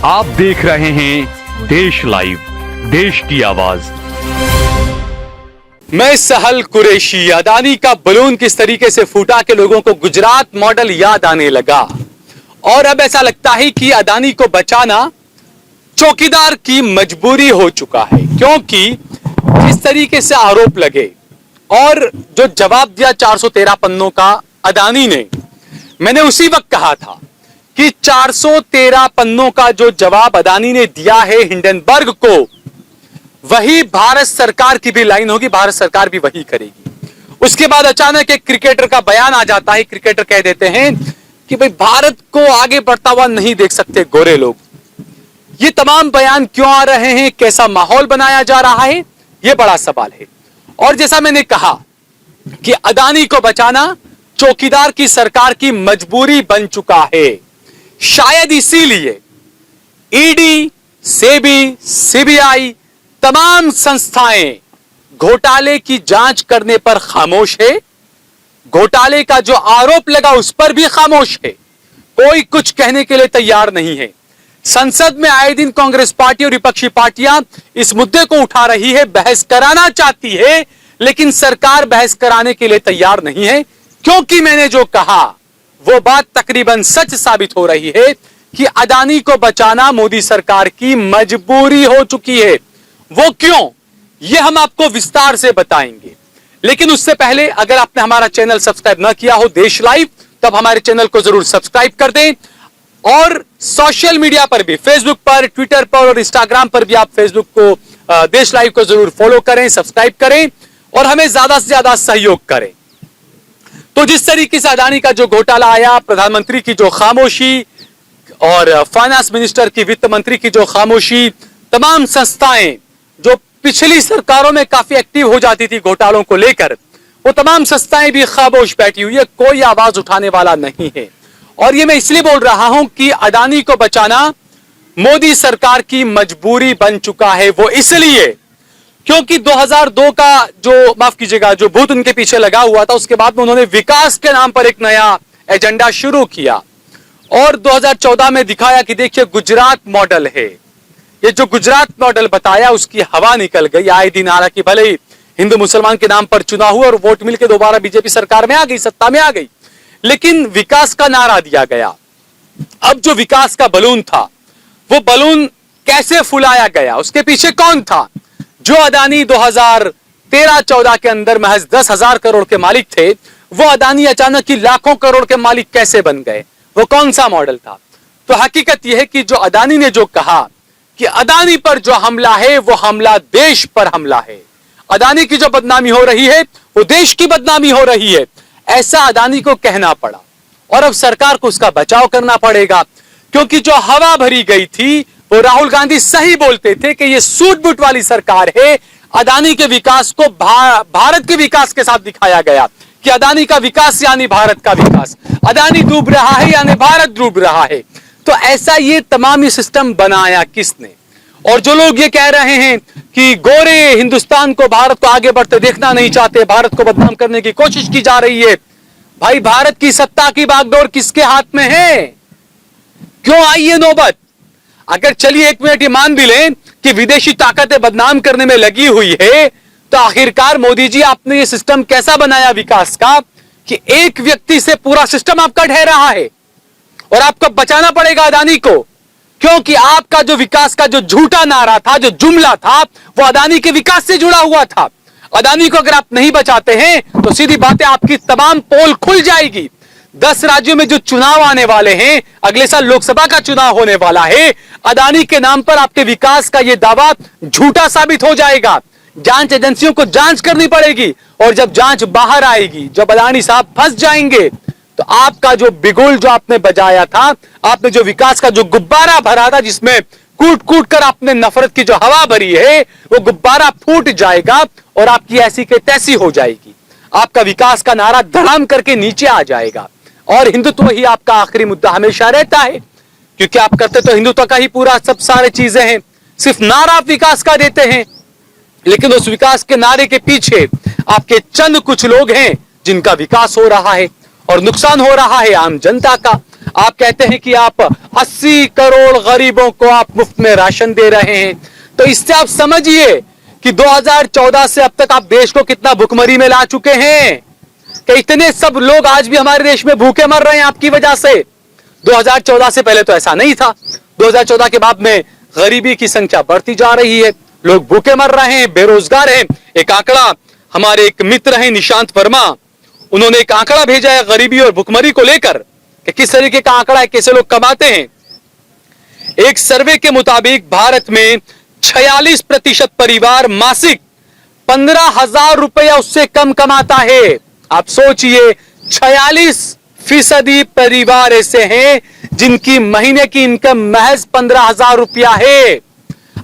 आप देख रहे हैं देश लाइव, देश की आवाज। मैं सहल कुरैशी। अदानी का बलून किस तरीके से फूटा कि लोगों को गुजरात मॉडल याद आने लगा और अब ऐसा लगता है कि अदानी को बचाना चौकीदार की मजबूरी हो चुका है, क्योंकि जिस तरीके से आरोप लगे और जो जवाब दिया 413 पन्नों का अदानी ने, मैंने उसी वक्त कहा था कि 413 पन्नों का जो जवाब अदानी ने दिया है हिंडनबर्ग को, वही भारत सरकार की भी लाइन होगी, भारत सरकार भी वही करेगी। उसके बाद अचानक एक क्रिकेटर का बयान आ जाता है। क्रिकेटर कह देते हैं कि भाई भारत को आगे बढ़ता हुआ नहीं देख सकते गोरे लोग। ये तमाम बयान क्यों आ रहे हैं, कैसा माहौल बनाया जा रहा है, यह बड़ा सवाल है। और जैसा मैंने कहा कि अदानी को बचाना चौकीदार की सरकार की मजबूरी बन चुका है। शायद इसीलिए ईडी, सेबी, सीबीआई तमाम संस्थाएं घोटाले की जांच करने पर खामोश है। घोटाले का जो आरोप लगा उस पर भी खामोश है। कोई कुछ कहने के लिए तैयार नहीं है। संसद में आए दिन कांग्रेस पार्टी और विपक्षी पार्टियां इस मुद्दे को उठा रही है, बहस कराना चाहती है, लेकिन सरकार बहस कराने के लिए तैयार नहीं है, क्योंकि मैंने जो कहा वो बात तकरीबन सच साबित हो रही है कि अदानी को बचाना मोदी सरकार की मजबूरी हो चुकी है। वो क्यों, यह हम आपको विस्तार से बताएंगे। लेकिन उससे पहले अगर आपने हमारा चैनल सब्सक्राइब ना किया हो देश लाइव, तब हमारे चैनल को जरूर सब्सक्राइब कर दें। और सोशल मीडिया पर भी, फेसबुक पर, ट्विटर पर और इंस्टाग्राम पर भी आप फेसबुक को, देश लाइव को जरूर फॉलो करें, सब्सक्राइब करें और हमें ज्यादा से ज्यादा सहयोग करें। तो जिस तरीके से अदानी का जो घोटाला आया, प्रधानमंत्री की जो खामोशी और फाइनेंस मिनिस्टर की, वित्त मंत्री की जो खामोशी, तमाम संस्थाएं जो पिछली सरकारों में काफी एक्टिव हो जाती थी घोटालों को लेकर, वो तमाम संस्थाएं भी खामोश बैठी हुई है, कोई आवाज उठाने वाला नहीं है। और ये मैं इसलिए बोल रहा हूं कि अदानी को बचाना मोदी सरकार की मजबूरी बन चुका है। वो इसलिए क्योंकि 2002 का जो, माफ कीजिएगा, जो भूत उनके पीछे लगा हुआ था, उसके बाद में उन्होंने विकास के नाम पर एक नया एजेंडा शुरू किया और 2014 में दिखाया कि देखिए गुजरात मॉडल है। ये जो गुजरात मॉडल बताया उसकी हवा निकल गई। आए दिन हालांकि भले ही हिंदू मुसलमान के नाम पर चुनाव हुआ और वोट मिलकर दोबारा बीजेपी सरकार में आ गई, सत्ता में आ गई, लेकिन विकास का नारा दिया गया। अब जो विकास का बलून था, वो बलून कैसे फुलाया गया, उसके पीछे कौन था? जो अदानी 2013-14 के अंदर महज 10,000 करोड़ के मालिक थे, वो अदानी अचानक ही लाखों करोड़ के मालिक कैसे बन गए? वो कौन सा मॉडल था? तो हकीकत यह है कि जो अदानी ने जो कहा कि अदानी पर जो हमला है वो हमला देश पर हमला है, अदानी की जो बदनामी हो रही है वो देश की बदनामी हो रही है, ऐसा अदानी को कहना पड़ा। और अब सरकार को उसका बचाव करना पड़ेगा, क्योंकि जो हवा भरी गई थी वो राहुल गांधी सही बोलते थे कि ये सूट बूट वाली सरकार है। अदानी के विकास को भारत के विकास के साथ दिखाया गया कि अदानी का विकास यानी भारत का विकास, अदानी डूब रहा है यानी भारत डूब रहा है। तो ऐसा ये तमाम ही सिस्टम बनाया किसने? और जो लोग ये कह रहे हैं कि गोरे हिंदुस्तान को, भारत को आगे बढ़ते देखना नहीं चाहते, भारत को बदनाम करने की कोशिश की जा रही है, भाई भारत की सत्ता की बागडोर किसके हाथ में है? क्यों आई ये नौबत? अगर चलिए एक मिनट ये मान भी लें कि विदेशी ताकतें बदनाम करने में लगी हुई है, तो आखिरकार मोदी जी आपने ये सिस्टम कैसा बनाया विकास का कि एक व्यक्ति से पूरा सिस्टम आपका ढह रहा है और आपको बचाना पड़ेगा अदानी को, क्योंकि आपका जो विकास का जो झूठा नारा था, जो जुमला था, वो अदानी के विकास से जुड़ा हुआ था। अदानी को अगर आप नहीं बचाते हैं तो सीधी बात है आपकी तमाम पोल खुल जाएगी। 10 राज्यों में जो चुनाव आने वाले हैं, अगले साल लोकसभा का चुनाव होने वाला है, अदानी के नाम पर आपके विकास का यह दावा झूठा साबित हो जाएगा। जांच एजेंसियों को जांच करनी पड़ेगी और जब जांच बाहर आएगी, जब अदानी साहब फंस जाएंगे, तो आपका जो बिगुल जो आपने बजाया था, आपने जो विकास का जो गुब्बारा भरा था, जिसमें कूट कूट कर आपने नफरत की जो हवा भरी है, वो गुब्बारा फूट जाएगा और आपकी ऐसी के तैसी हो जाएगी। आपका विकास का नारा धड़ाम करके नीचे आ जाएगा और हिंदुत्व ही आपका आखिरी मुद्दा हमेशा रहता है, क्योंकि आप करते तो हिंदुत्व का ही पूरा सब सारे चीजें हैं, सिर्फ नारा आप विकास का देते हैं, लेकिन उस विकास के नारे के पीछे आपके चंद कुछ लोग हैं जिनका विकास हो रहा है और नुकसान हो रहा है आम जनता का। आप कहते हैं कि आप 80 करोड़ गरीबों को आप मुफ्त में राशन दे रहे हैं। तो इससे आप समझिए कि 2014 से अब तक आप देश को कितना भुखमरी में ला चुके हैं कि इतने सब लोग आज भी हमारे देश में भूखे मर रहे हैं आपकी वजह से। 2014 से पहले तो ऐसा नहीं था। 2014 के बाद में गरीबी की संख्या बढ़ती जा रही है, लोग भूखे मर रहे हैं, बेरोजगार हैं। एक आंकड़ा हमारे एक मित्र हैं निशांत वर्मा, उन्होंने एक आंकड़ा भेजा है गरीबी और भुखमरी को लेकर कि किस तरीके का आंकड़ा है, कैसे लोग कमाते हैं। एक सर्वे के मुताबिक भारत में 46% परिवार मासिक 15,000 रुपया उससे कम कमाता है। आप सोचिए 46% परिवार ऐसे हैं जिनकी महीने की इनकम महज 15,000 रुपया है।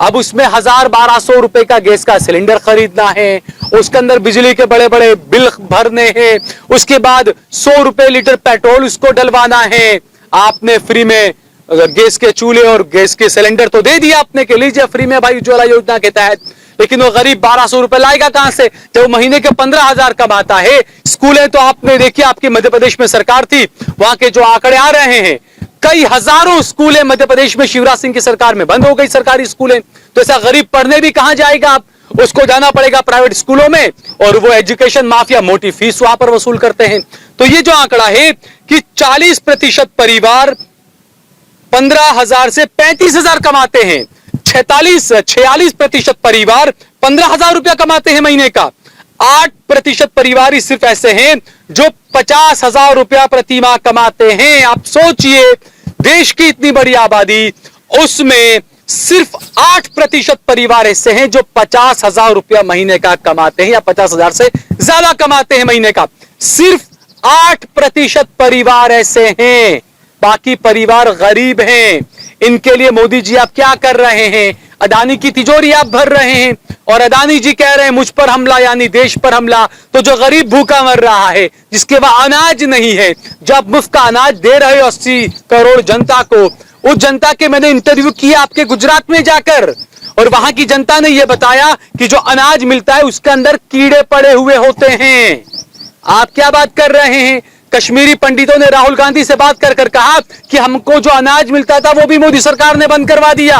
अब उसमें 1,000-1,200 रुपए का गैस का सिलेंडर खरीदना है, उसके अंदर बिजली के बड़े बड़े बिल भरने हैं, उसके बाद 100 रुपए लीटर पेट्रोल उसको डलवाना है। आपने फ्री में गैस के चूल्हे और गैस के सिलेंडर तो दे दिया आपने कि लीजिए फ्री में भाई उज्ज्वला योजना के तहत, लेकिन वो गरीब 1,200 रुपए लाएगा कहां से जब वो महीने के 15,000 कमाता है। स्कूलें तो आपने देखिए, आपकी मध्य प्रदेश में सरकार थी, वहां के जो आंकड़े आ रहे हैं, कई हजारों स्कूलें मध्य प्रदेश में शिवराज सिंह की सरकार में बंद हो गई सरकारी स्कूलें। तो ऐसा गरीब पढ़ने भी कहां जाएगा, आप उसको जाना पड़ेगा प्राइवेट स्कूलों में, और वो एजुकेशन माफिया मोटी फीस वहां पर वसूल करते हैं। तो ये जो आंकड़ा है कि 40% परिवार 15,000 से 35,000 कमाते हैं, 46% परिवार 15,000 रुपया कमाते हैं महीने का, 8% परिवार ही सिर्फ ऐसे हैं जो 50,000 रुपया प्रति माह कमाते हैं। आप सोचिए देश की इतनी बड़ी आबादी, उसमें सिर्फ 8% परिवार ऐसे हैं जो 50,000 रुपया महीने का कमाते हैं या 50,000 से ज्यादा कमाते हैं महीने का। सिर्फ 8% परिवार ऐसे हैं, बाकी परिवार गरीब हैं। इनके लिए मोदी जी आप क्या कर रहे हैं? अडानी की तिजोरी आप भर रहे हैं, और अडानी जी कह रहे हैं मुझ पर हमला यानी देश पर हमला। तो जो गरीब भूखा मर रहा है, जिसके वहां अनाज नहीं है, जब मुफ्त का अनाज दे रहे हो 80 करोड़ जनता को, उस जनता के मैंने इंटरव्यू किया आपके गुजरात में जाकर, और वहां की जनता ने यह बताया कि जो अनाज मिलता है उसके अंदर कीड़े पड़े हुए होते हैं। आप क्या बात कर रहे हैं? कश्मीरी पंडितों ने राहुल गांधी से बात कर कर कहा कि हमको जो अनाज मिलता था वो भी मोदी सरकार ने बंद करवा दिया।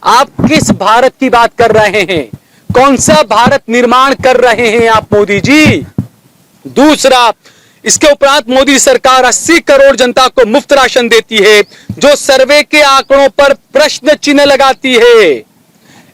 आप किस भारत की बात कर रहे हैं? कौन सा भारत निर्माण कर रहे हैं आप मोदी जी? दूसरा, इसके उपरांत मोदी सरकार 80 करोड़ जनता को मुफ्त राशन देती है, जो सर्वे के आंकड़ों पर प्रश्न चिन्ह लगाती है।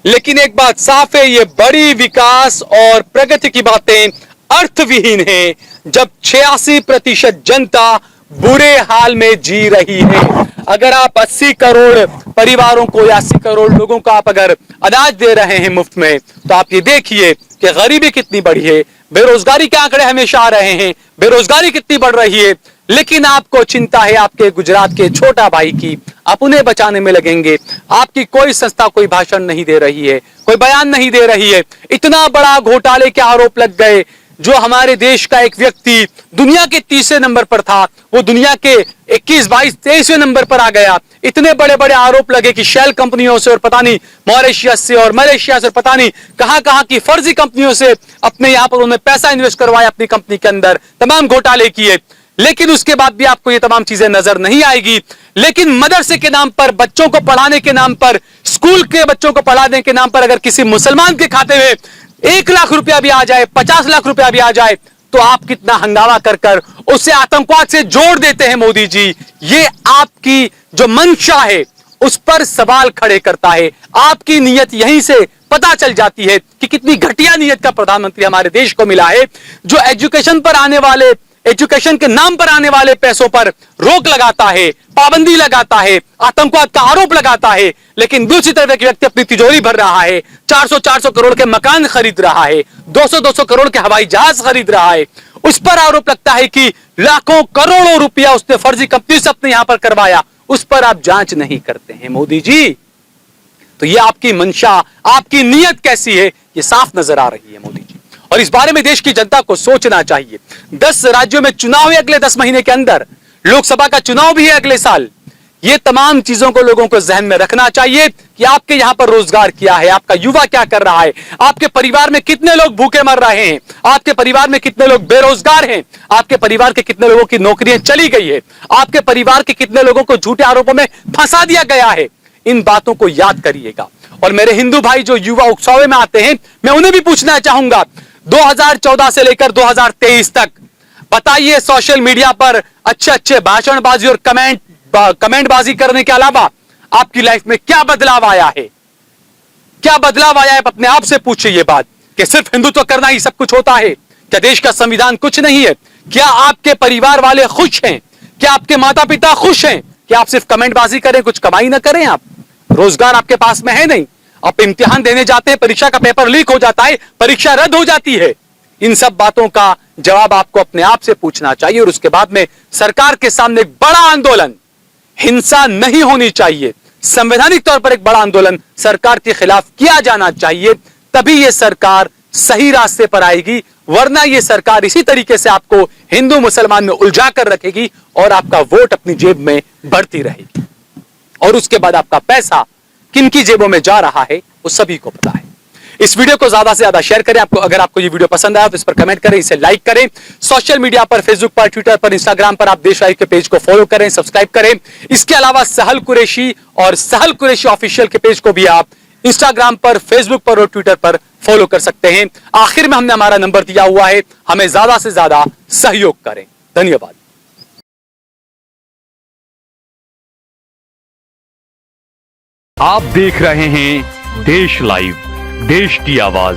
लेकिन एक बात साफ है, ये बड़ी विकास और प्रगति की बातें अर्थविहीन है जब 86% जनता बुरे हाल में जी रही है। अगर आप 80 करोड़ परिवारों को या 80 करोड़ लोगों को आप अगर अनाज दे रहे हैं मुफ्त में, तो आप ये देखिए कि गरीबी कितनी बढ़ी है। बेरोजगारी के आंकड़े हमेशा आ रहे हैं, बेरोजगारी कितनी बढ़ रही है, लेकिन आपको चिंता है आपके गुजरात के छोटा भाई की, आप उन्हें बचाने में लगेंगे। आपकी कोई संस्था कोई भाषण नहीं दे रही है, कोई बयान नहीं दे रही है। इतना बड़ा घोटाले के आरोप लग गए, जो हमारे देश का एक व्यक्ति दुनिया के 30वें नंबर पर था, वो दुनिया के 21, 22, 23वें नंबर पर आ गया। इतने बड़े बड़े आरोप लगे कि शेल कंपनियों से और पता नहीं मॉरिशस से और मलेशिया से और पता नहीं कहां कहां की फर्जी कंपनियों से अपने यहां पर उन्होंने पैसा इन्वेस्ट करवाया अपनी कंपनी के अंदर, तमाम घोटाले किए। लेकिन उसके बाद भी आपको ये तमाम चीजें नजर नहीं आएगी। लेकिन मदरसे के नाम पर, बच्चों को पढ़ाने के नाम पर, स्कूल के बच्चों को पढ़ाने के नाम पर अगर किसी मुसलमान के खाते में 1 लाख रुपया भी आ जाए, 50 लाख रुपया भी आ जाए, तो आप कितना हंगामा कर कर उसे आतंकवाद से जोड़ देते हैं मोदी जी। ये आपकी जो मंशा है उस पर सवाल खड़े करता है। आपकी नीयत यहीं से पता चल जाती है कि कितनी घटिया नीयत का प्रधानमंत्री हमारे देश को मिला है, जो एजुकेशन पर आने वाले, एजुकेशन के नाम पर आने वाले पैसों पर रोक लगाता है, पाबंदी लगाता है, आतंकवाद का आरोप लगाता है। लेकिन दूसरी तरफ एक व्यक्ति अपनी तिजोरी भर रहा है, 400-400 करोड़ के मकान खरीद रहा है, 200-200 करोड़ के हवाई जहाज खरीद रहा है। उस पर आरोप लगता है कि लाखों करोड़ों रुपया उसने फर्जी कंपनी से अपने यहां पर करवाया। उस पर आप जांच नहीं करते हैं मोदी जी। तो ये आपकी मंशा, आपकी नीयत कैसी है, ये साफ नजर आ रही है मोदी जी। और इस बारे में देश की जनता को सोचना चाहिए। 10 राज्यों में चुनाव है अगले 10 महीने के अंदर, लोकसभा का चुनाव भी है अगले साल। ये तमाम चीजों को लोगों को जहन में रखना चाहिए कि आपके यहां पर रोजगार क्या है, आपका युवा क्या कर रहा है, आपके परिवार में कितने लोग भूखे मर रहे हैं, आपके परिवार में कितने लोग बेरोजगार हैं, आपके परिवार के कितने लोगों की नौकरियां चली गई है, आपके परिवार के कितने लोगों को झूठे आरोपों में फंसा दिया गया है। इन बातों को याद करिएगा। और मेरे हिंदू भाई जो युवा उत्सव में आते हैं, मैं उन्हें भी पूछना चाहूंगा, 2014 से लेकर 2023 तक बताइए, सोशल मीडिया पर अच्छे अच्छे भाषणबाजी और कमेंटबाजी करने के अलावा आपकी लाइफ में क्या बदलाव आया है? क्या बदलाव आया है? अपने आप से पूछिए ये बात कि सिर्फ हिंदुत्व करना ही सब कुछ होता है? क्या देश का संविधान कुछ नहीं है? क्या आपके परिवार वाले खुश हैं? क्या आपके माता पिता खुश हैं? क्या आप सिर्फ कमेंटबाजी करें, कुछ कमाई ना करें? आप रोजगार आपके पास में है नहीं, आप इम्तिहान देने जाते हैं, परीक्षा का पेपर लीक हो जाता है, परीक्षा रद्द हो जाती है। इन सब बातों का जवाब आपको अपने आप से पूछना चाहिए। और उसके बाद में सरकार के सामने एक बड़ा आंदोलन, हिंसा नहीं होनी चाहिए, संवैधानिक तौर पर एक बड़ा आंदोलन सरकार के खिलाफ किया जाना चाहिए। तभी यह सरकार सही रास्ते पर आएगी, वरना यह सरकार इसी तरीके से आपको हिंदू मुसलमान में उलझा कर रखेगी और आपका वोट अपनी जेब में बढ़ती रहेगी। और उसके बाद आपका पैसा किनकी जेबों में जा रहा है वो सभी को पता है। इस वीडियो को ज्यादा से ज्यादा शेयर करें। अगर आपको ये वीडियो पसंद आया तो इस पर कमेंट करें, इसे लाइक करें। सोशल मीडिया पर, फेसबुक पर, ट्विटर पर, इंस्टाग्राम पर आप देश लाइव के पेज को फॉलो करें, सब्सक्राइब करें। इसके अलावा सहल कुरैशी और सहल कुरैशी ऑफिशियल के पेज को भी आप इंस्टाग्राम पर, फेसबुक पर और ट्विटर पर फॉलो कर सकते हैं। आखिर में हमने हमारा नंबर दिया हुआ है, हमें ज्यादा से ज्यादा सहयोग करें। धन्यवाद। आप देख रहे हैं देश लाइव, देश की आवाज।